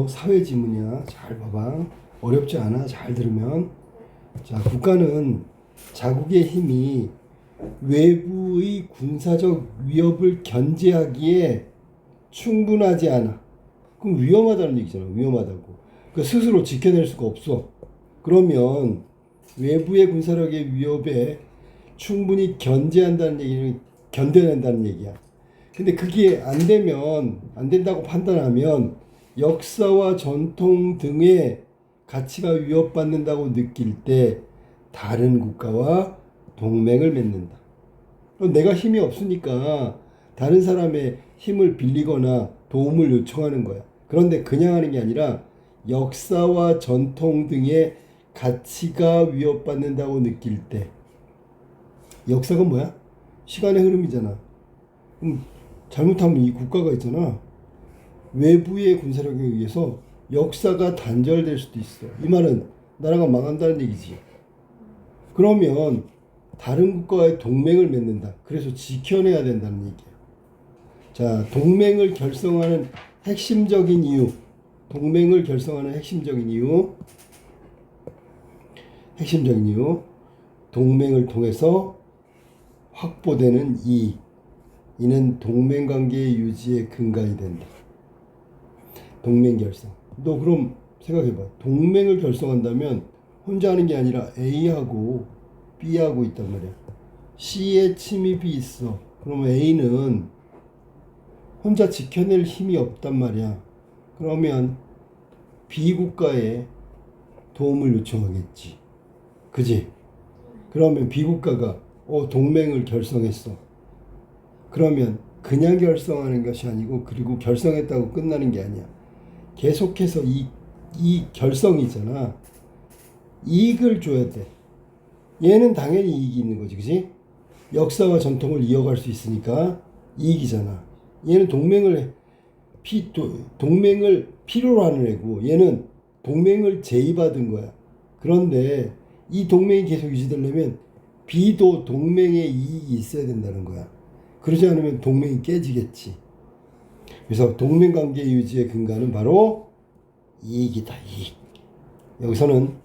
이거 사회 지문이야. 잘 봐봐. 어렵지 않아. 잘 들으면. 자, 국가는 자국의 힘이 외부의 군사적 위협을 견제하기에 충분하지 않아. 그럼 위험하다는 얘기잖아. 위험하다고. 그 스스로 지켜낼 수가 없어. 그러면 외부의 군사력의 위협에 충분히 견제한다는 얘기는 견뎌낸다는 얘기야. 근데 그게 안 되면, 안 된다고 판단하면 역사와 전통 등의 가치가 위협받는다고 느낄 때 다른 국가와 동맹을 맺는다. 그럼 내가 힘이 없으니까 다른 사람의 힘을 빌리거나 도움을 요청하는 거야. 그런데 그냥 하는 게 아니라 역사와 전통 등의 가치가 위협받는다고 느낄 때, 역사가 뭐야? 시간의 흐름이잖아. 잘못하면 이 국가가 있잖아. 외부의 군사력에 의해서 역사가 단절될 수도 있어. 이 말은 나라가 망한다는 얘기지. 그러면 다른 국가와의 동맹을 맺는다. 그래서 지켜내야 된다는 얘기야. 자, 동맹을 결성하는 핵심적인 이유. 동맹을 결성하는 핵심적인 이유. 핵심적인 이유. 동맹을 통해서 확보되는 이익. 이는 동맹관계의 유지의 근간이 된다. 동맹 결성. 너 그럼 생각해봐. 동맹을 결성한다면 혼자 하는 게 아니라 A하고 B하고 있단 말이야. C에 침입이 있어. 그러면 A는 혼자 지켜낼 힘이 없단 말이야. 그러면 B 국가에 도움을 요청하겠지. 그지? 그러면 B 국가가 동맹을 결성했어. 그러면 그냥 결성하는 것이 아니고, 그리고 결성했다고 끝나는 게 아니야. 계속해서 이 결성이잖아. 이익을 줘야 돼. 얘는 당연히 이익이 있는 거지, 그지? 역사와 전통을 이어갈 수 있으니까 이익이잖아. 얘는 동맹을 필요로 하는 애고, 얘는 동맹을 제의받은 거야. 그런데 이 동맹이 계속 유지되려면 B도 동맹에 이익이 있어야 된다는 거야. 그러지 않으면 동맹이 깨지겠지. 그래서 동맹관계 유지의 근간은 바로 이익이다. 이익. 여기서는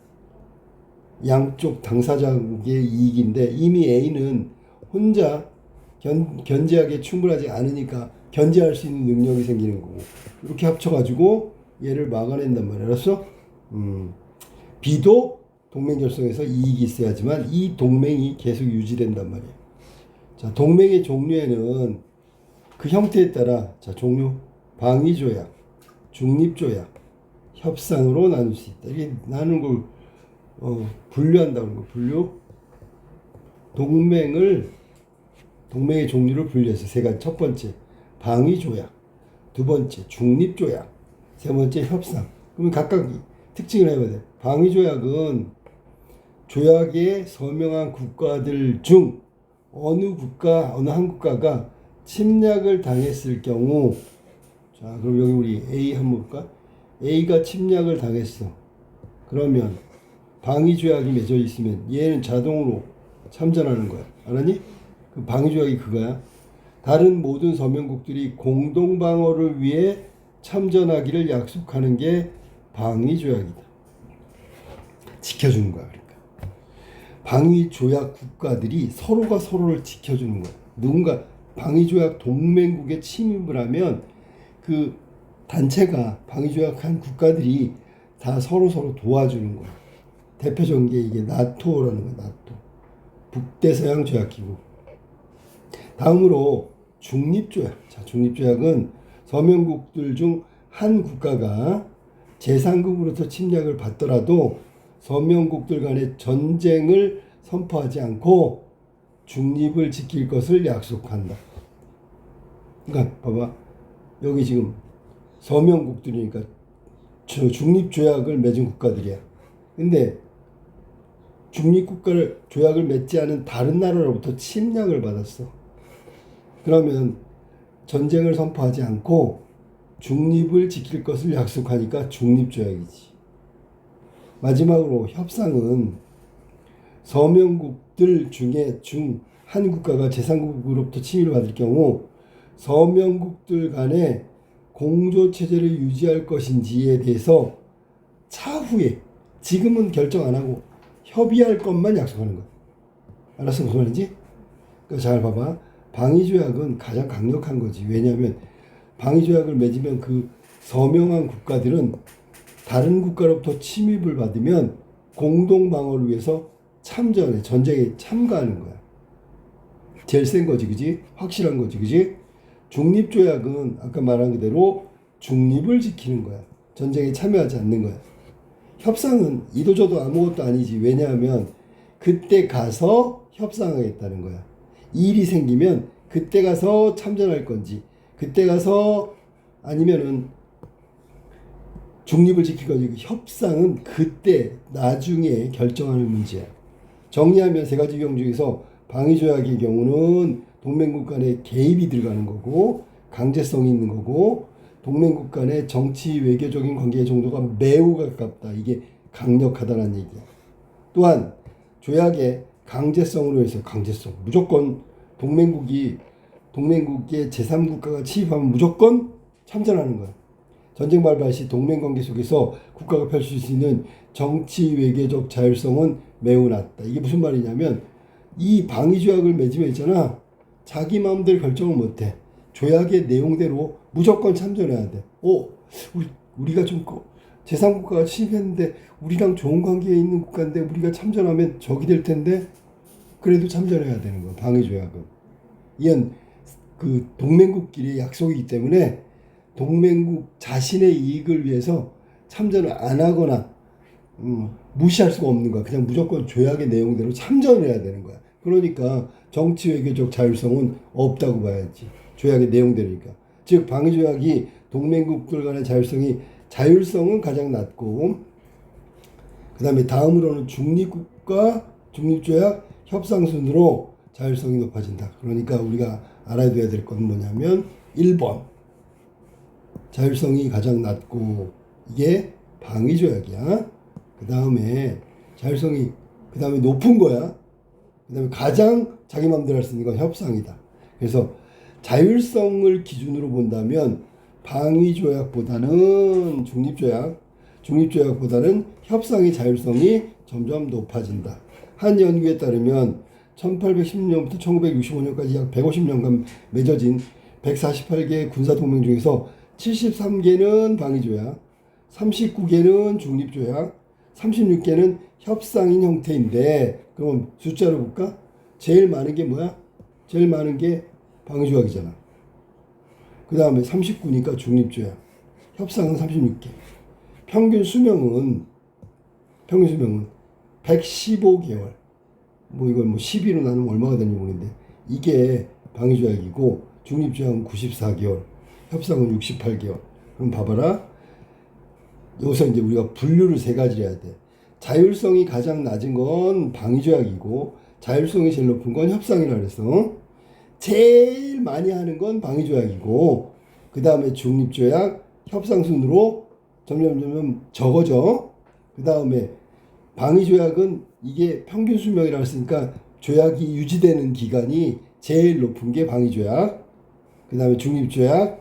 양쪽 당사자의 이익인데, 이미 A는 혼자 견제하기에 충분하지 않으니까 견제할 수 있는 능력이 생기는 거고, 이렇게 합쳐가지고 얘를 막아낸단 말이야. 알았어? B도 동맹 결성에서 이익이 있어야지만 이 동맹이 계속 유지된단 말이야. 자, 동맹의 종류에는 그 형태에 따라, 자, 종류, 방위조약, 중립조약, 협상으로 나눌 수 있다. 이게 나누는 걸 분류한다는 거. 분류. 동맹의 종류를 분류해서 세 가지. 첫 번째, 방위조약. 두 번째, 중립조약. 세 번째, 협상. 그러면 각각 특징을 해봐야 돼. 방위조약은 조약에 서명한 국가들 중 어느 한 국가가 침략을 당했을 경우, 자, 그럼 여기 우리 A 한번 볼까? A가 침략을 당했어. 그러면 방위조약이 맺어 있으면 얘는 자동으로 참전하는 거야. 알았니? 그 방위조약이 그거야. 다른 모든 서명국들이 공동방어를 위해 참전하기를 약속하는 게 방위조약이다. 지켜주는 거야. 그러니까 방위조약 국가들이 서로가 서로를 지켜주는 거야. 누군가 방위조약 동맹국에 침입을 하면 그 단체가, 방위조약한 국가들이 다 서로 도와주는 거야. 대표적인 게 이게 나토라는 거야. 나토. 북대서양 조약기구. 다음으로 중립조약. 자, 중립조약은 서명국들 중 한 국가가 제3국으로부터 침략을 받더라도 서명국들 간의 전쟁을 선포하지 않고 중립을 지킬 것을 약속한다. 그러니까 봐봐. 여기 지금 서명국들이니까 중립조약을 맺은 국가들이야. 근데 중립국가를 조약을 맺지 않은 다른 나라로부터 침략을 받았어. 그러면 전쟁을 선포하지 않고 중립을 지킬 것을 약속하니까 중립조약이지. 마지막으로 협상은 서명국들 중에 한 국가가 제3국으로부터 침입을 받을 경우 서명국들 간에 공조체제를 유지할 것인지에 대해서 차후에, 지금은 결정 안 하고 협의할 것만 약속하는 것. 알았어? 무슨 말인지? 그러니까 잘 봐봐. 방위조약은 가장 강력한 거지. 왜냐하면 방위조약을 맺으면 그 서명한 국가들은 다른 국가로부터 침입을 받으면 공동방어를 위해서 참전해, 전쟁에 참가하는 거야. 제일 센 거지, 그지? 확실한 거지, 그지? 중립조약은 아까 말한 그대로 중립을 지키는 거야. 전쟁에 참여하지 않는 거야. 협상은 이도저도 아무것도 아니지. 왜냐하면 그때 가서 협상하겠다는 거야. 일이 생기면 그때 가서 참전할 건지, 그때 가서 아니면은 중립을 지킬 건지, 협상은 그때 나중에 결정하는 문제야. 정리하면 세 가지 비용 중에서 방위조약의 경우는 동맹국 간의 개입이 들어가는 거고, 강제성이 있는 거고, 동맹국 간의 정치 외교적인 관계의 정도가 매우 가깝다. 이게 강력하다는 얘기야. 또한 조약의 강제성으로 해서, 강제성 무조건 동맹국의 제3국가가 침입하면 무조건 참전하는 거야. 전쟁 발발 시 동맹관계 속에서 국가가 펼칠 수 있는 정치 외교적 자율성은 매우 낮다. 이게 무슨 말이냐면 이 방위조약을 맺으면 있잖아, 자기 마음대로 결정을 못해. 조약의 내용대로 무조건 참전해야 돼. 우리가 좀 제3국가가 침입했는데 우리랑 좋은 관계에 있는 국가인데 우리가 참전하면 적이 될 텐데 그래도 참전해야 되는 거야. 방위조약은 이건 그 동맹국끼리의 약속이기 때문에 동맹국 자신의 이익을 위해서 참전을 안 하거나 무시할 수가 없는 거야. 그냥 무조건 조약의 내용대로 참전을 해야 되는 거야. 그러니까 정치 외교적 자율성은 없다고 봐야지. 조약의 내용대로니까. 즉 방위조약이 동맹국들 간의 자율성은 가장 낮고, 그 다음에 다음으로는 중립국가 중립조약 협상 순으로 자율성이 높아진다. 그러니까 우리가 알아둬야 될 건 뭐냐면 1번 자율성이 가장 낮고 이게 방위조약이야. 그 다음에 자율성이 그 다음에 높은 거야. 그 다음에 가장 자기 마음대로 할 수 있는 건 협상이다. 그래서 자율성을 기준으로 본다면 방위조약보다는 중립조약보다는 협상의 자율성이 점점 높아진다. 한 연구에 따르면 1810년부터 1965년까지 약 150년간 맺어진 148개 군사동맹 중에서 73개는 방위조약, 39개는 중립조약, 36개는 협상인 형태인데, 그럼 숫자로 볼까? 제일 많은 게 뭐야? 제일 많은 게 방위조약이잖아. 그 다음에 39니까 중립조약, 협상은 36개. 평균 수명은 115개월. 이걸 12로 나누면 얼마가 되는지 모르겠는데, 이게 방위조약이고 중립조약은 94개월, 협상은 68개월. 그럼 봐봐라. 여기서 이제 우리가 분류를 세 가지를 해야 돼. 자율성이 가장 낮은 건 방위조약이고 자율성이 제일 높은 건 협상이라 그랬어. 제일 많이 하는 건 방위조약이고 그 다음에 중립조약, 협상 순으로 점점 적어져. 그 다음에 방위조약은 이게 평균 수명이라고 했으니까 조약이 유지되는 기간이 제일 높은 게 방위조약, 그 다음에 중립조약,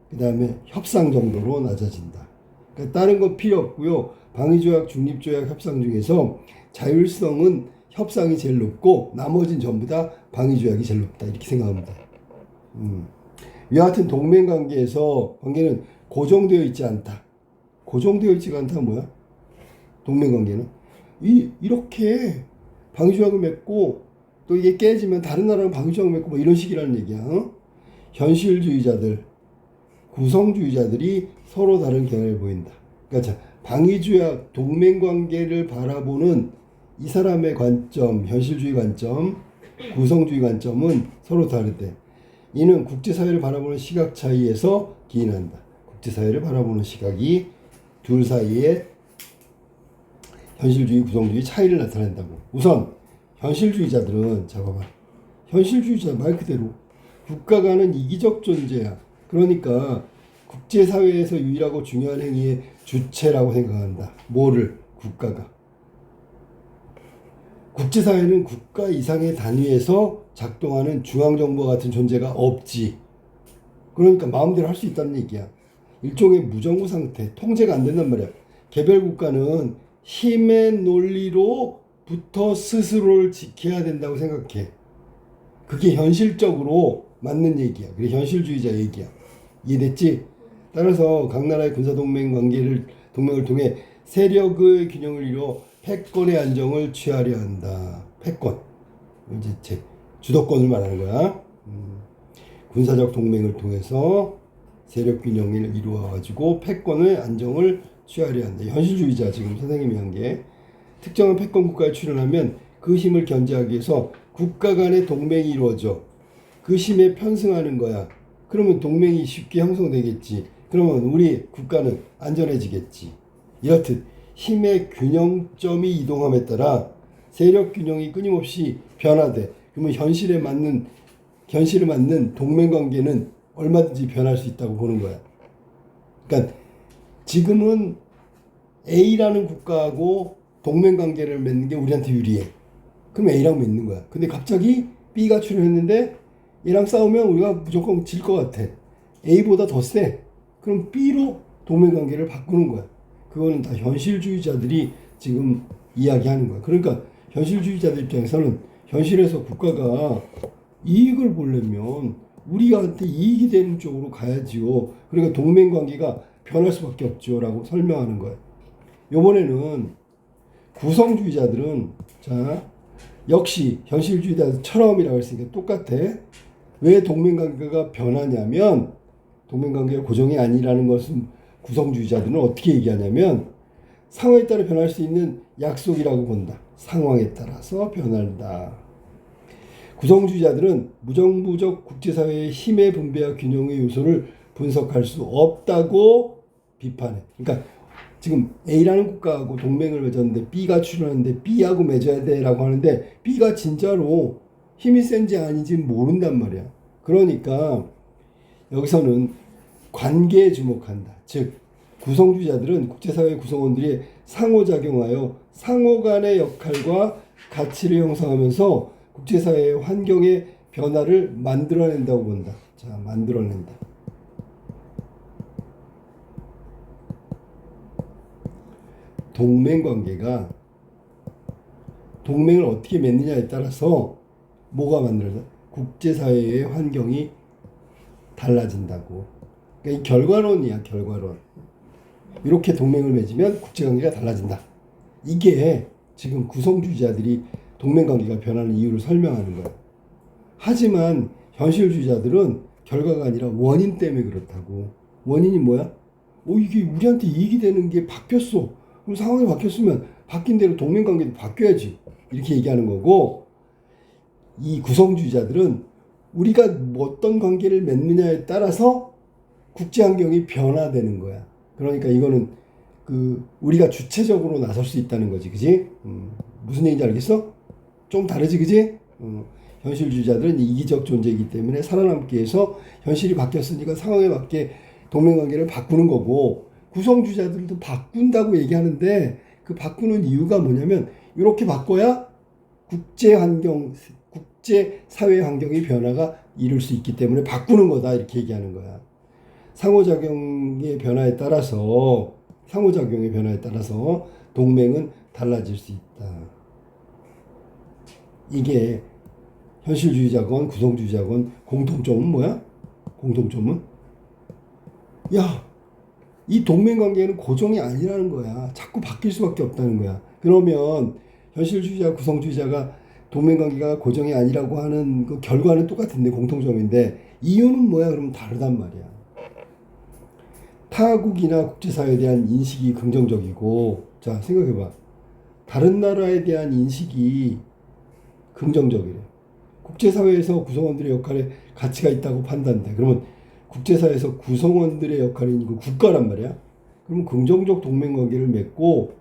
그 다음에 협상 정도로 낮아진다. 그러니까 다른 건 필요 없고요. 방위조약, 중립조약, 협상 중에서 자율성은 협상이 제일 높고 나머지는 전부 다 방위조약이 제일 높다. 이렇게 생각하면 돼. 이와 같은 동맹관계에서 관계는 고정되어 있지 않다. 고정되어 있지가 않다 뭐야? 동맹관계는 이렇게 방위조약을 맺고 또 이게 깨지면 다른 나라랑 방위조약을 맺고 뭐 이런 식이라는 얘기야. 현실주의자들, 구성주의자들이 서로 다른 견해를 보인다. 그러니까 방위조약, 동맹관계를 바라보는 이 사람의 관점, 현실주의 관점, 구성주의 관점은 서로 다르대. 이는 국제사회를 바라보는 시각 차이에서 기인한다. 국제사회를 바라보는 시각이 둘 사이에 현실주의, 구성주의 차이를 나타낸다고. 우선 현실주의자들은 봐봐. 현실주의자 말 그대로 국가 간은 이기적 존재야. 그러니까 국제사회에서 유일하고 중요한 행위의 주체라고 생각한다. 뭐를? 국가가. 국제사회는 국가 이상의 단위에서 작동하는 중앙정부와 같은 존재가 없지. 그러니까 마음대로 할 수 있다는 얘기야. 일종의 무정부 상태, 통제가 안 된단 말이야. 개별 국가는 힘의 논리로부터 스스로를 지켜야 된다고 생각해. 그게 현실적으로 맞는 얘기야. 그게 현실주의자 얘기야. 이해됐지? 따라서 각 나라의 군사동맹 동맹을 통해 세력의 균형을 이루어 패권의 안정을 취하려 한다. 패권. 이제 주도권을 말하는 거야. 군사적 동맹을 통해서 세력 균형을 이루어가지고 패권의 안정을 취하려 한다. 현실주의자 지금 선생님이 한 게 특정한 패권 국가에 출연하면 그 힘을 견제하기 위해서 국가 간의 동맹이 이루어져. 그 힘에 편승하는 거야. 그러면 동맹이 쉽게 형성되겠지. 그러면 우리 국가는 안전해지겠지. 이렇듯 힘의 균형점이 이동함에 따라 세력 균형이 끊임없이 변화돼. 그러면 현실에 맞는 동맹 관계는 얼마든지 변할 수 있다고 보는 거야. 그러니까 지금은 A라는 국가하고 동맹 관계를 맺는 게 우리한테 유리해. 그럼 A랑 맺는 거야. 근데 갑자기 B가 출연했는데 얘랑 싸우면 우리가 무조건 질 것 같아. A보다 더 세. 그럼 B로 동맹 관계를 바꾸는 거야. 그거는 다 현실주의자들이 지금 이야기하는 거야. 그러니까 현실주의자들 입장에서는 현실에서 국가가 이익을 보려면 우리한테 이익이 되는 쪽으로 가야지요. 그러니까 동맹 관계가 변할 수밖에 없죠. 라고 설명하는 거예요. 요번에는 구성주의자들은 자 역시 현실주의자들처럼이라고 했으니까 똑같아. 왜 동맹 관계가 변하냐면 동맹 관계가 고정이 아니라는 것은 구성주의자들은 어떻게 얘기하냐면 상황에 따라 변할 수 있는 약속이라고 본다. 상황에 따라서 변한다. 구성주의자들은 무정부적 국제사회의 힘의 분배와 균형의 요소를 분석할 수 없다고 비판해. 그러니까 지금 A라는 국가하고 동맹을 맺었는데 B가 출연하는데 B하고 맺어야 돼라고 하는데 B가 진짜로 힘이 센지 아닌지 모른단 말이야. 그러니까 여기서는 관계에 주목한다. 즉 구성주의자들은 국제사회 구성원들이 상호작용하여 상호 간의 역할과 가치를 형성하면서 국제사회의 환경의 변화를 만들어낸다고 본다. 자, 만들어낸다. 동맹관계가 동맹을 어떻게 맺느냐에 따라서 뭐가 만들어져? 국제사회의 환경이 달라진다고. 그러니까 이 결과론이야, 결과론. 이렇게 동맹을 맺으면 국제관계가 달라진다. 이게 지금 구성주의자들이 동맹관계가 변하는 이유를 설명하는 거야. 하지만 현실주의자들은 결과가 아니라 원인 때문에 그렇다고. 원인이 뭐야? 이게 우리한테 이익이 되는 게 바뀌었어. 그럼 상황이 바뀌었으면 바뀐 대로 동맹관계도 바뀌어야지. 이렇게 얘기하는 거고, 이 구성주의자들은 우리가 어떤 관계를 맺느냐에 따라서 국제환경이 변화되는 거야. 그러니까 이거는 우리가 주체적으로 나설 수 있다는 거지, 그지? 무슨 얘기인지 알겠어? 좀 다르지, 그지? 현실주의자들은 이기적 존재이기 때문에 살아남기 위해서 현실이 바뀌었으니까 상황에 맞게 동맹관계를 바꾸는 거고, 구성주의자들도 바꾼다고 얘기하는데 그 바꾸는 이유가 뭐냐면 이렇게 바꿔야 국제사회 환경의 변화가 이룰 수 있기 때문에 바꾸는 거다 이렇게 얘기하는 거야. 상호작용의 변화에 따라서 동맹은 달라질 수 있다. 이게 현실주의자건 구성주의자건 공통점은 뭐야? 공통점은 이 동맹관계는 고정이 아니라는 거야. 자꾸 바뀔 수밖에 없다는 거야. 그러면 현실주의자, 구성주의자가 동맹관계가 고정이 아니라고 하는 그 결과는 똑같은데 공통점인데 이유는 뭐야? 그러면 다르단 말이야. 타국이나 국제사회에 대한 인식이 긍정적이고, 자 생각해봐. 다른 나라에 대한 인식이 긍정적이래. 국제사회에서 구성원들의 역할에 가치가 있다고 판단돼. 그러면 국제사회에서 구성원들의 역할이 이거 국가란 말이야. 그러면 긍정적 동맹관계를 맺고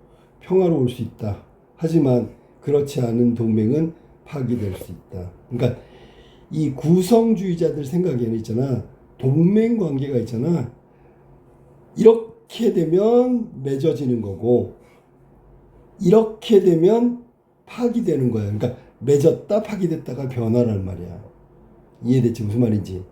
평화로울 수 있다. 하지만 그렇지 않은 동맹은 파기될 수 있다. 그러니까 이 구성주의자들 생각에는 있잖아. 동맹관계가 있잖아. 이렇게 되면 맺어지는 거고 이렇게 되면 파기되는 거야. 그러니까 맺었다 파기됐다가 변화란 말이야. 이해됐지 무슨 말인지.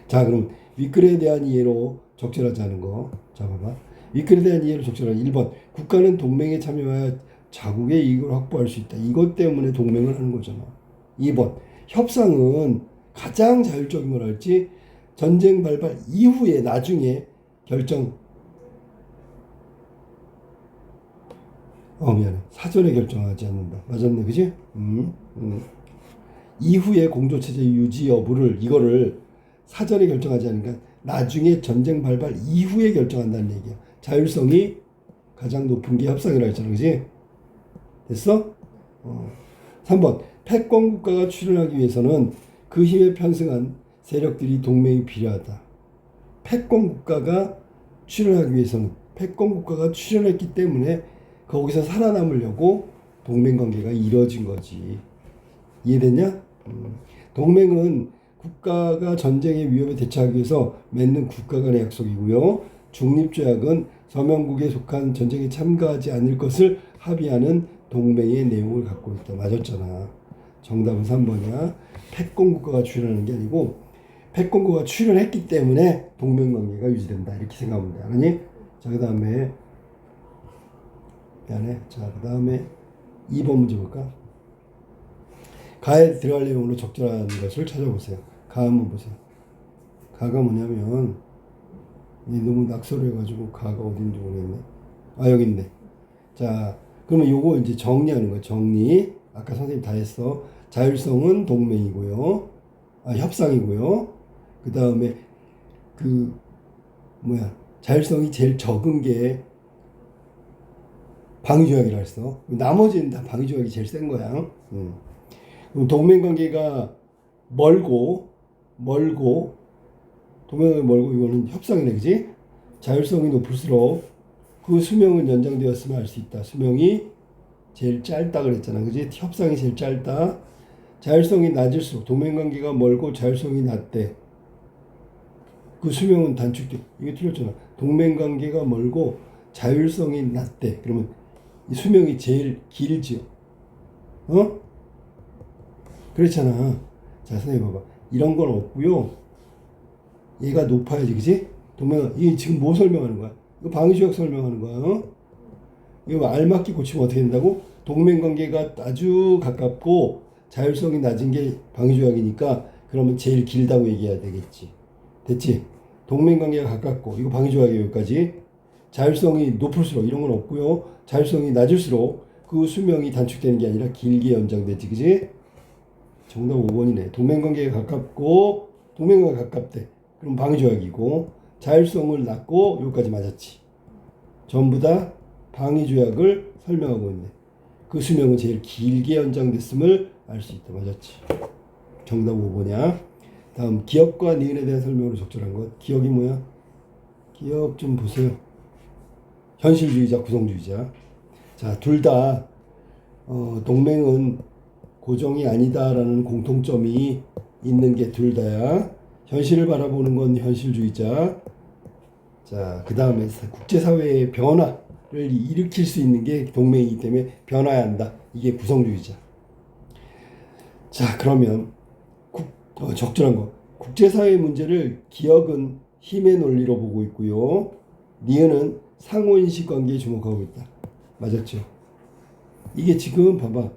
자, 그럼 윗글에 대한 이해로 적절하지 않은 거. 자, 봐봐. 윗글에 대한 이해로 적절한 1번. 국가는 동맹에 참여하여 자국의 이익을 확보할 수 있다. 이것 때문에 동맹을 하는 거잖아. 2번. 협상은 가장 자율적인 걸 할지 전쟁 발발 이후에 나중에 결정. 미안해. 사전에 결정하지 않는다. 맞았네, 그지? 이후에 공조체제 유지 여부를 이거를 사전에 결정하지 않으니까 나중에 전쟁 발발 이후에 결정한다는 얘기야. 자율성이 가장 높은 게 협상이라고 했잖아, 그지? 됐어? 3번. 패권 국가가 출현하기 위해서는 그 힘에 편승한 세력들이 동맹이 필요하다. 패권 국가가 출현하기 위해서는 패권 국가가 출현했기 때문에 거기서 살아남으려고 동맹 관계가 이루어진 거지. 이해됐냐? 동맹은 국가가 전쟁의 위협에 대처하기 위해서 맺는 국가 간의 약속이고요. 중립조약은 서명국에 속한 전쟁에 참가하지 않을 것을 합의하는 동맹의 내용을 갖고 있다. 맞았잖아. 정답은 3번이야. 패권국가가 출현하는 게 아니고 패권국가가 출현했기 때문에 동맹관계가 유지된다. 이렇게 생각하면 돼. 알았니? 자, 그 다음에 미안해. 자, 그 다음에 2번 문제 볼까? 가에 들어갈 내용으로 적절한 것을 찾아보세요. 가 한번 보세요. 가가 뭐냐면 너무 낙서를 해가지고 가가 어딘지 모르겠네. 아, 여기 있네. 자, 그러면 요거 이제 정리하는 거예요. 정리. 아까 선생님 다 했어. 자율성은 동맹이고요. 협상이고요. 그 다음에 자율성이 제일 적은 게 방위조약이라 했어. 나머지는 다 방위조약이 제일 센 거야. 그럼 동맹관계가 멀고 동맹관계가 멀고 이거는 협상이네, 그지? 자율성이 높을수록 그 수명은 연장되었으면 알 수 있다. 수명이 제일 짧다 그랬잖아, 그지? 협상이 제일 짧다. 자율성이 낮을수록 동맹관계가 멀고 자율성이 낮대. 그 수명은 단축돼. 이게 틀렸잖아. 동맹관계가 멀고 자율성이 낮대. 그러면 이 수명이 제일 길지요. 그렇잖아. 자, 선생님 봐봐. 이런 건 없고요. 얘가 높아야지, 그지? 이게 지금 뭐 설명하는 거야? 이거 방위조약 설명하는 거야. 이거 알맞게 고치면 어떻게 된다고? 동맹관계가 아주 가깝고 자율성이 낮은 게 방위조약이니까 그러면 제일 길다고 얘기해야 되겠지. 됐지? 동맹관계가 가깝고 이거 방위조약이에요. 여기까지. 자율성이 높을수록 이런 건 없고요. 자율성이 낮을수록 그 수명이 단축되는 게 아니라 길게 연장되지, 그지? 정답 5번이네. 동맹관계가 가깝고 동맹관계가 가깝대. 그럼 방위조약이고 자율성을 낮고 여기까지 맞았지. 전부 다 방위조약을 설명하고 있네. 그 수명은 제일 길게 연장됐음을 알 수 있다. 맞았지. 정답 5번이야. 다음 기억과 니은에 대한 설명으로 적절한 것. 기억이 뭐야? 기억 좀 보세요. 현실주의자, 구성주의자. 자, 둘 다 동맹은 고정이 아니다라는 공통점이 있는 게 둘 다야. 현실을 바라보는 건 현실주의자. 자, 그 다음에 국제사회의 변화를 일으킬 수 있는 게 동맹이기 때문에 변화해야 한다. 이게 구성주의자. 자, 그러면 적절한 거. 국제사회 문제를 기억은 힘의 논리로 보고 있고요. 니은은 상호인식 관계에 주목하고 있다. 맞았죠? 이게 지금 봐봐.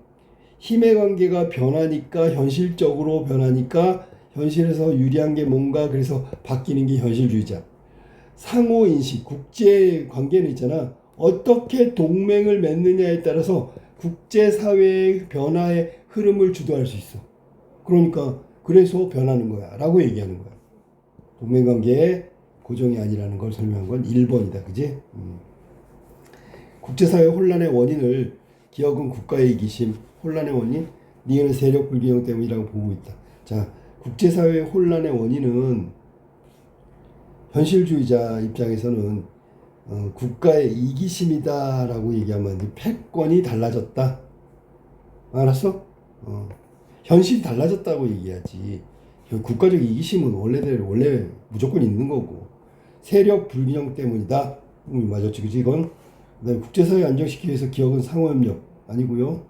힘의 관계가 변하니까 현실적으로 변하니까 현실에서 유리한 게 뭔가 그래서 바뀌는 게 현실주의자. 상호인식, 국제관계는 있잖아. 어떻게 동맹을 맺느냐에 따라서 국제사회의 변화의 흐름을 주도할 수 있어. 그러니까 그래서 변하는 거야 라고 얘기하는 거야. 동맹관계의 고정이 아니라는 걸 설명한 건 1번이다. 그지? 국제사회 혼란의 원인을 기억은 국가의 이기심, 혼란의 원인, 니은은 세력 불균형 때문이라고 보고 있다. 자, 국제사회 혼란의 원인은 현실주의자 입장에서는 국가의 이기심이다라고 얘기하면 패권이 달라졌다. 알았어? 현실이 달라졌다고 얘기하지. 국가적 이기심은 원래 무조건 있는 거고 세력 불균형 때문이다. 맞았지, 그지? 이건 그다음에 국제사회 안정시키기 위해서 기억은 상호협력 아니고요,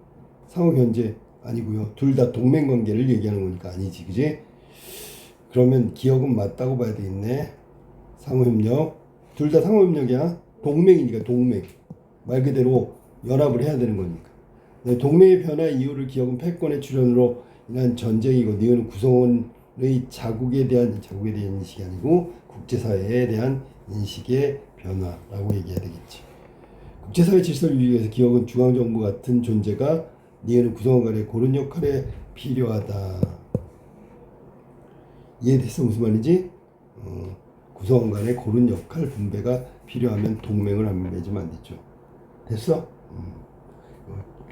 상호견제 아니고요. 둘 다 동맹관계를 얘기하는 거니까 아니지, 그지? 그러면 기억은 맞다고 봐야 되겠네. 상호협력. 둘 다 상호협력이야. 동맹이니까 동맹. 말 그대로 연합을 해야 되는 거니까. 네, 동맹의 변화 이유를 기억은 패권의 출현으로 인한 전쟁이고 니은은 구성원의 자국에 대한 인식이 아니고 국제사회에 대한 인식의 변화라고 얘기해야 되겠지. 국제사회 질서를 유지하기 위해서 기억은 중앙정부 같은 존재가 니은은 구성원 간의 그런 역할에 필요하다. 이해됐어? 무슨 말인지? 구성원 간의 그런 역할 분배가 필요하면 동맹을 맺으면 안 되죠. 됐어?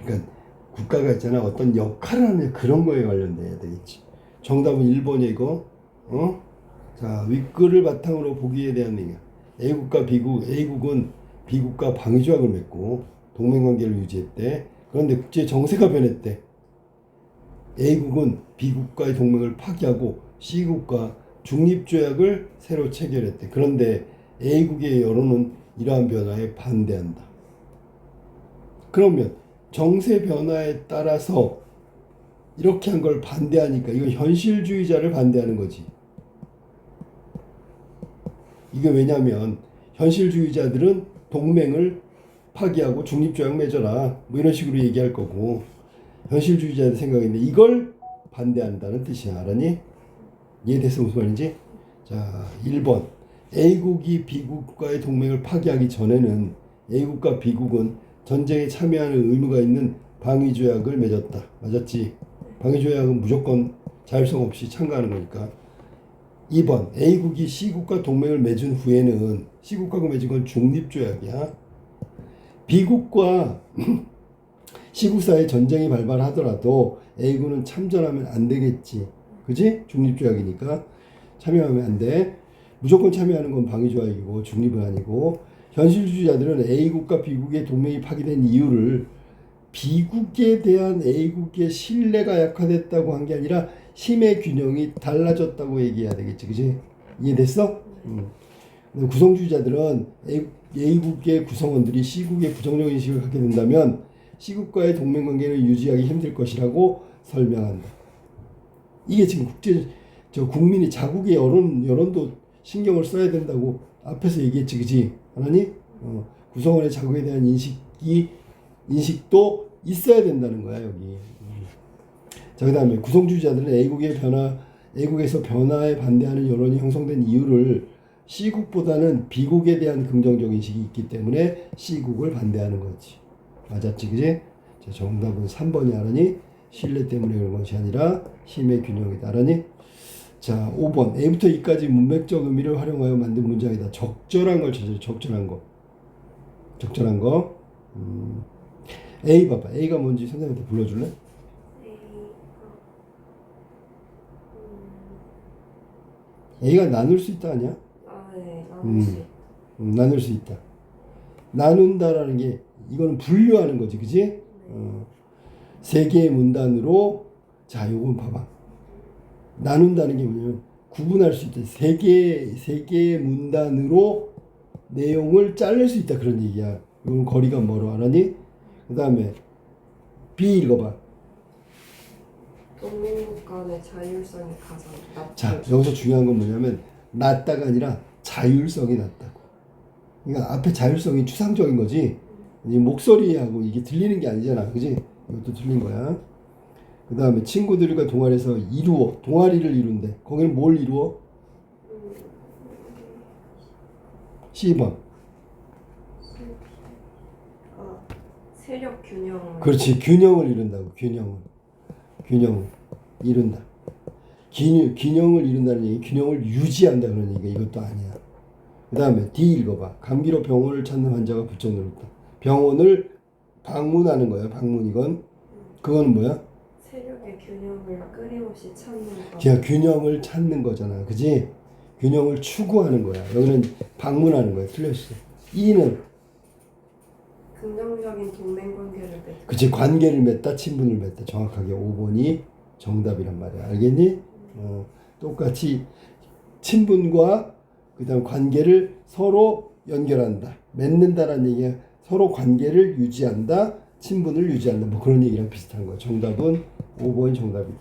그러니까 국가가 있잖아. 어떤 역할을 하는 그런 거에 관련돼야 되겠지. 정답은 1번이야 이거. 자, 윗글을 바탕으로 보기에 대한 얘기야. A국과 B국, A국은 B국과 방위조약을 맺고 동맹관계를 유지했대. 그런데 국제 정세가 변했대. A국은 B국과의 동맹을 파기하고 C국과 중립조약을 새로 체결했대. 그런데 A국의 여론은 이러한 변화에 반대한다. 그러면 정세 변화에 따라서 이렇게 한 걸 반대하니까 이건 현실주의자를 반대하는 거지. 이게 왜냐면 현실주의자들은 동맹을 파기하고 중립조약 맺어라 뭐 이런 식으로 얘기할 거고, 현실주의자들 생각인데 이걸 반대한다는 뜻이야. 알았니? 이해됐어? 무슨 말인지? 자, 1번. A국이 B국과의 동맹을 파기하기 전에는 A국과 B국은 전쟁에 참여하는 의무가 있는 방위조약을 맺었다. 맞았지? 방위조약은 무조건 자율성 없이 참가하는 거니까. 2번. A국이 C국과 동맹을 맺은 후에는, C국하고 맺은 건 중립조약이야. B국과 C국 사이에 전쟁이 발발하더라도 A국은 참전하면 안 되겠지. 그지? 중립조약이니까 참여하면 안 돼. 무조건 참여하는 건 방위조약이고 중립은 아니고. 현실주의자들은 A국과 B국의 동맹이 파기된 이유를 B국에 대한 A국의 신뢰가 약화됐다고 한 게 아니라 힘의 균형이 달라졌다고 얘기해야 되겠지. 그지? 이해됐어? 구성주의자들은 A국의 구성원들이 C국의 부정적 인식을 갖게 된다면 C국과의 동맹관계를 유지하기 힘들 것이라고 설명한다. 이게 지금 국민이 자국의 여론도 신경을 써야 된다고 앞에서 얘기했지. 그지? 하나니? 구성원의 자국에 대한 인식도 있어야 된다는 거야, 여기. 자, 그 다음에 구성주의자들은 A국에서 변화에 반대하는 여론이 형성된 이유를 C국보다는 B국에 대한 긍정적 인식이 있기 때문에 C국을 반대하는 거지. 맞았지, 그지? 자, 정답은 3번이 알았니? 신뢰 때문에 그런 것이 아니라 힘의 균형이다. 알았니? 자, 5번. A부터 E까지 문맥적 의미를 활용하여 만든 문장이다. 적절한 걸 찾아줘. 적절한 거. A 봐봐. A가 뭔지 선생님한테 불러줄래? A가 나눌 수 있다 아니야? 네, 나눌 수 있다. 나눌 수 있다. 나눈다라는 게 이거는 분류하는 거지, 그지? 세 개의 문단으로, 자, 요건 봐봐. 나눈다는 게 뭐냐면 구분할 수 있다. 세 개의 문단으로 내용을 자를 수 있다, 그런 얘기야. 이건 거리가 멀어. 알았니? 그 다음에 B 읽어봐. 동맹국 간의 자율성이 가장 낮다. 자, 여기서 중요한 건 뭐냐면 낮다가 아니라 자율성이 낮다고. 그러니까 앞에 자율성이 추상적인 거지. 이 목소리하고 이게 들리는 게 아니잖아. 그지? 이것도 틀린 거야. 그 다음에 친구들과 동아리에서 동아리를 이룬대. 거기는 뭘 이루어? 10번. 세력 균형. 그렇지. 균형을 이룬다고. 균형을 이룬다. 균형을 이룬다는 얘기, 균형을 유지한다 그런 얘기가 이것도 아니야. 그 다음에 D 읽어봐. 감기로 병원을 찾는 환자가 부쩍 늘었다. 병원을 방문하는 거야. 방문. 이건 그건 뭐야? 세력의 균형을 끊임없이 찾는 거. 그냥 균형을 찾는 거잖아. 그지? 균형을 추구하는 거야. 여기는 방문하는 거야. 틀렸어. E는 긍정적인 동맹 관계를 맺다. 그치. 관계를 맺다, 친분을 맺다. 정확하게 5번이 정답이란 말이야. 알겠니? 똑같이 친분과 그다음 관계를 서로 연결한다. 맺는다라는 얘기야. 서로 관계를 유지한다. 친분을 유지한다. 뭐 그런 얘기랑 비슷한 거야. 정답은 5번이 정답이다.